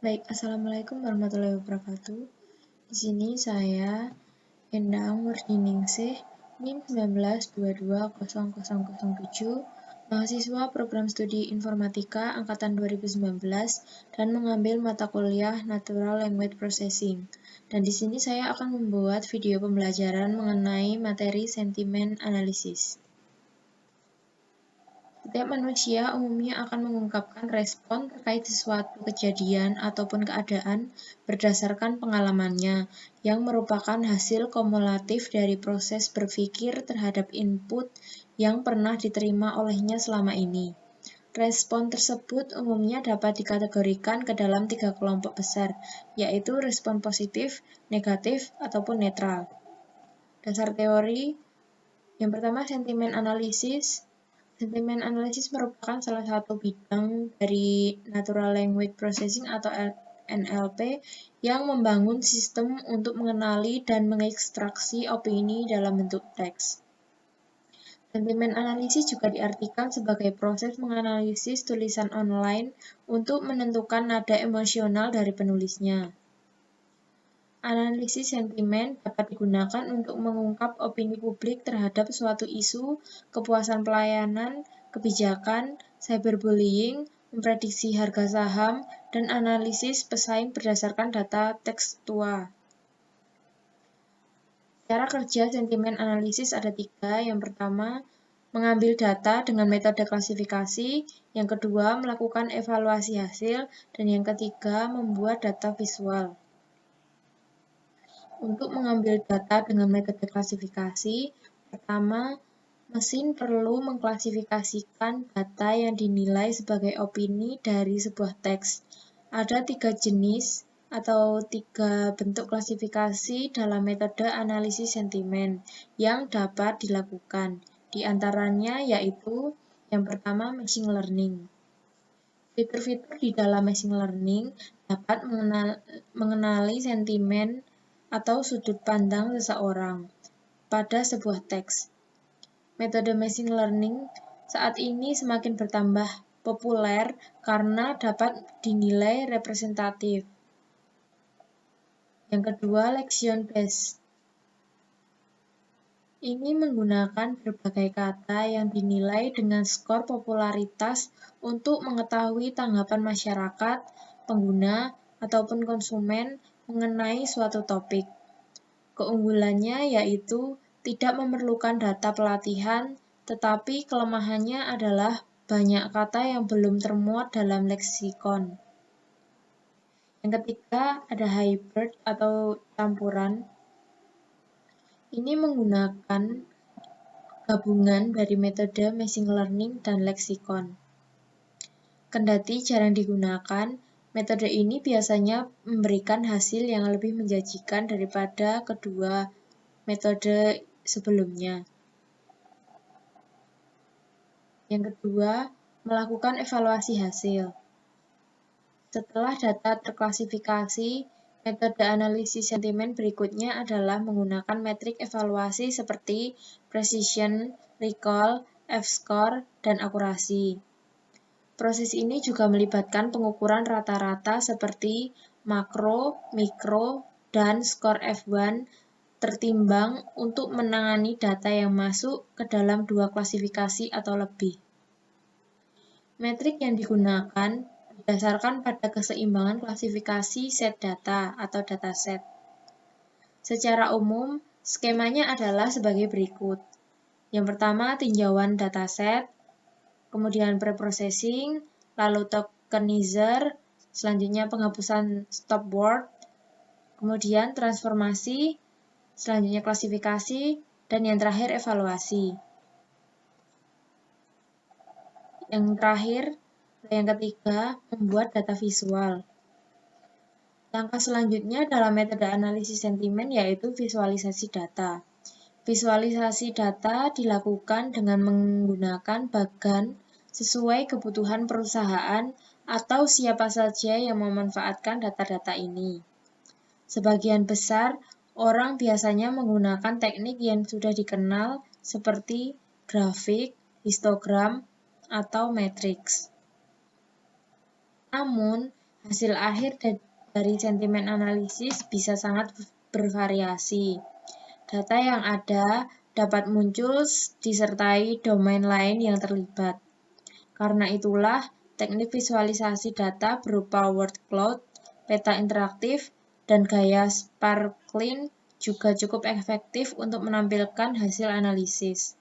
Baik, Assalamualaikum warahmatullahi wabarakatuh. Di sini saya, Endang Nurdiningsih, NIM 19220007, mahasiswa program studi Informatika Angkatan 2019 dan mengambil mata kuliah Natural Language Processing. Dan di sini saya akan membuat video pembelajaran mengenai materi sentimen analisis. Setiap manusia umumnya akan mengungkapkan respon terkait sesuatu kejadian ataupun keadaan berdasarkan pengalamannya, yang merupakan hasil kumulatif dari proses berpikir terhadap input yang pernah diterima olehnya selama ini. Respon tersebut umumnya dapat dikategorikan ke dalam 3 kelompok besar, yaitu respon positif, negatif, ataupun netral. Dasar teori yang pertama, sentimen analisis. Sentimen analisis merupakan salah satu bidang dari Natural Language Processing atau NLP yang membangun sistem untuk mengenali dan mengekstraksi opini dalam bentuk teks. Sentimen analisis juga diartikan sebagai proses menganalisis tulisan online untuk menentukan nada emosional dari penulisnya. Analisis sentimen dapat digunakan untuk mengungkap opini publik terhadap suatu isu, kepuasan pelayanan, kebijakan, cyberbullying, memprediksi harga saham, dan analisis pesaing berdasarkan data tekstual. Cara kerja sentimen analisis ada 3. Yang pertama, mengambil data dengan metode klasifikasi. Yang kedua, melakukan evaluasi hasil. Dan yang ketiga, membuat data visual. Untuk mengambil data dengan metode klasifikasi, pertama, mesin perlu mengklasifikasikan data yang dinilai sebagai opini dari sebuah teks. Ada 3 jenis atau 3 bentuk klasifikasi dalam metode analisis sentimen yang dapat dilakukan. Di antaranya yaitu yang pertama, machine learning. Fitur-fitur di dalam machine learning dapat mengenali sentimen atau sudut pandang seseorang pada sebuah teks. Metode machine learning saat ini semakin bertambah populer karena dapat dinilai representatif. Yang kedua, lexion based. Ini menggunakan berbagai kata yang dinilai dengan skor popularitas untuk mengetahui tanggapan masyarakat, pengguna, ataupun konsumen mengenai suatu topik. Keunggulannya yaitu tidak memerlukan data pelatihan, tetapi kelemahannya adalah banyak kata yang belum termuat dalam leksikon. Yang ketiga, ada hybrid atau campuran. Ini menggunakan gabungan dari metode machine learning dan leksikon. Kendati jarang digunakan, metode ini biasanya memberikan hasil yang lebih menjanjikan daripada kedua metode sebelumnya. Yang kedua, melakukan evaluasi hasil. Setelah data terklasifikasi, metode analisis sentimen berikutnya adalah menggunakan metrik evaluasi seperti precision, recall, F-score, dan akurasi. Proses ini juga melibatkan pengukuran rata-rata seperti makro, mikro, dan skor F1 tertimbang untuk menangani data yang masuk ke dalam 2 klasifikasi atau lebih. Metrik yang digunakan berdasarkan pada keseimbangan klasifikasi set data atau dataset. Secara umum, skemanya adalah sebagai berikut. Yang pertama, tinjauan dataset, kemudian preprocessing, lalu tokenizer, selanjutnya penghapusan stop word, kemudian transformasi, selanjutnya klasifikasi, dan yang terakhir evaluasi. Yang terakhir, yang ketiga, membuat data visual. Langkah selanjutnya dalam metode analisis sentimen yaitu visualisasi data. Visualisasi data dilakukan dengan menggunakan bagan sesuai kebutuhan perusahaan atau siapa saja yang memanfaatkan data-data ini. Sebagian besar orang biasanya menggunakan teknik yang sudah dikenal seperti grafik, histogram, atau matriks. Namun, Hasil akhir dari sentimen analisis bisa sangat bervariasi. Data yang ada dapat muncul disertai domain lain yang terlibat. Karena itulah, teknik visualisasi data berupa word cloud, peta interaktif, dan gaya sparkling juga cukup efektif untuk menampilkan hasil analisis.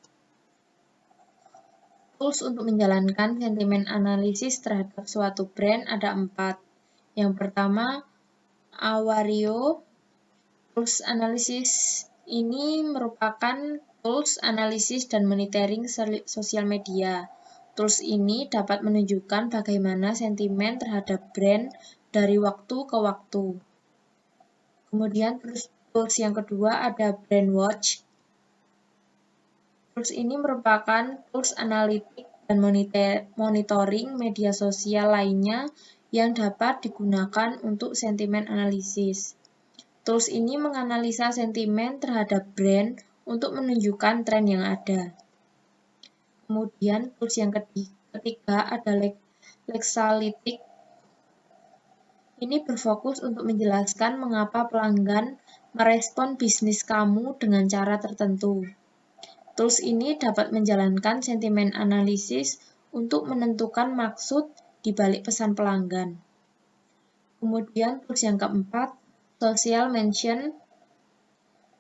Tools untuk menjalankan sentimen analisis terhadap suatu brand ada 4. Yang pertama, Awario. Tools analisis ini merupakan tools analisis dan monitoring sosial media. Tools ini dapat menunjukkan bagaimana sentimen terhadap brand dari waktu ke waktu. Kemudian tools yang kedua ada Brandwatch. Tools ini merupakan tools analitik dan monitoring media sosial lainnya yang dapat digunakan untuk sentimen analisis. Tools ini menganalisa sentimen terhadap brand untuk menunjukkan tren yang ada. Kemudian tools yang ketiga ada Lexalytics. Ini berfokus untuk menjelaskan mengapa pelanggan merespon bisnis kamu dengan cara tertentu. Tools ini dapat menjalankan sentimen analisis untuk menentukan maksud di balik pesan pelanggan. Kemudian tools yang keempat, Social Mention.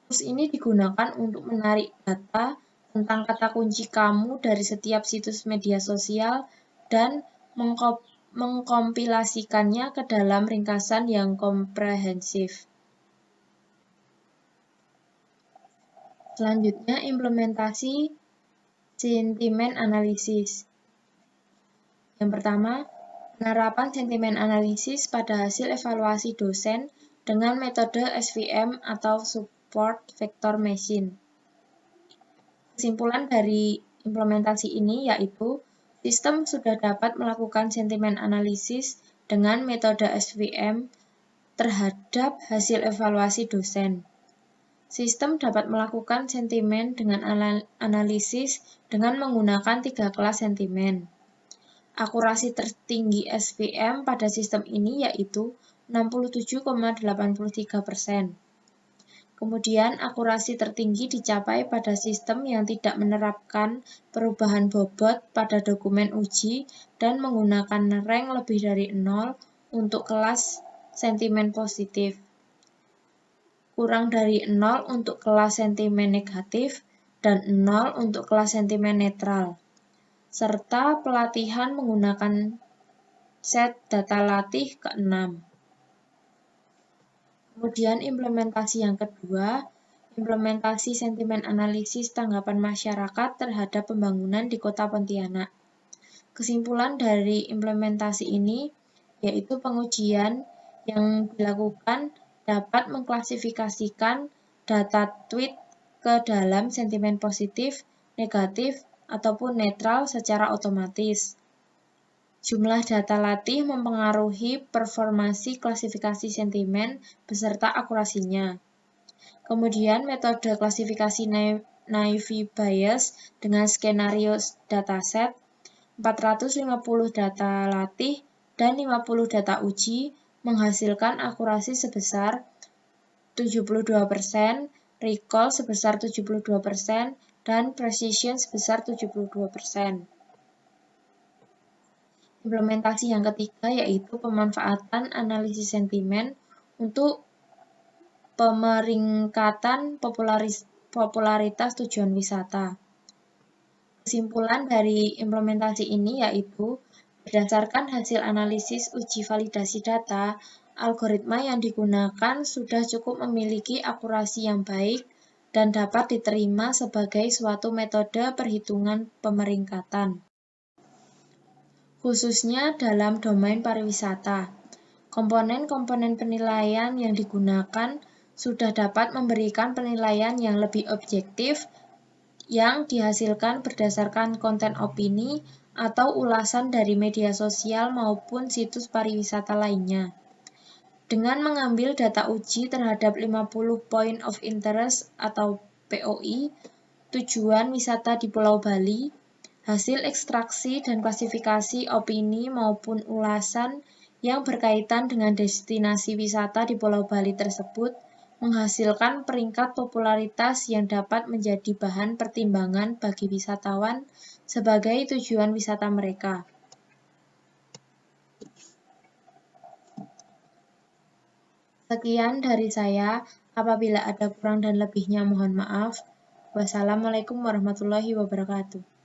Tools ini digunakan untuk menarik data tentang kata kunci kamu dari setiap situs media sosial dan mengkompilasikannya ke dalam ringkasan yang komprehensif. Selanjutnya, implementasi sentimen analisis. Yang pertama, penerapan sentimen analisis pada hasil evaluasi dosen dengan metode SVM atau Support Vector Machine. Kesimpulan dari implementasi ini yaitu, sistem sudah dapat melakukan sentimen analisis dengan metode SVM terhadap hasil evaluasi dosen. Sistem dapat melakukan sentimen dengan analisis dengan menggunakan 3 kelas sentimen. Akurasi tertinggi SVM pada sistem ini yaitu 67,83%. Kemudian, akurasi tertinggi dicapai pada sistem yang tidak menerapkan perubahan bobot pada dokumen uji dan menggunakan rank lebih dari 0 untuk kelas sentimen positif, kurang dari 0 untuk kelas sentimen negatif, dan 0 untuk kelas sentimen netral, serta pelatihan menggunakan set data latih ke-6. Kemudian implementasi yang kedua, implementasi sentimen analisis tanggapan masyarakat terhadap pembangunan di Kota Pontianak. Kesimpulan dari implementasi ini yaitu pengujian yang dilakukan dapat mengklasifikasikan data tweet ke dalam sentimen positif, negatif, ataupun netral secara otomatis. Jumlah data latih mempengaruhi performansi klasifikasi sentimen beserta akurasinya. Kemudian metode klasifikasi Naive Bayes dengan skenario dataset, 450 data latih, dan 50 data uji menghasilkan akurasi sebesar 72%, recall sebesar 72%, dan precision sebesar 72%. Implementasi yang ketiga yaitu pemanfaatan analisis sentimen untuk pemeringkatan popularitas tujuan wisata. Kesimpulan dari implementasi ini yaitu, berdasarkan hasil analisis uji validasi data, algoritma yang digunakan sudah cukup memiliki akurasi yang baik dan dapat diterima sebagai suatu metode perhitungan pemeringkatan, khususnya dalam domain pariwisata. Komponen-komponen penilaian yang digunakan sudah dapat memberikan penilaian yang lebih objektif yang dihasilkan berdasarkan konten opini atau ulasan dari media sosial maupun situs pariwisata lainnya. Dengan mengambil data uji terhadap 50 Point of Interest atau POI, tujuan wisata di Pulau Bali, hasil ekstraksi dan klasifikasi opini maupun ulasan yang berkaitan dengan destinasi wisata di Pulau Bali tersebut menghasilkan peringkat popularitas yang dapat menjadi bahan pertimbangan bagi wisatawan sebagai tujuan wisata mereka. Sekian dari saya, apabila ada kurang dan lebihnya mohon maaf. Wassalamualaikum warahmatullahi wabarakatuh.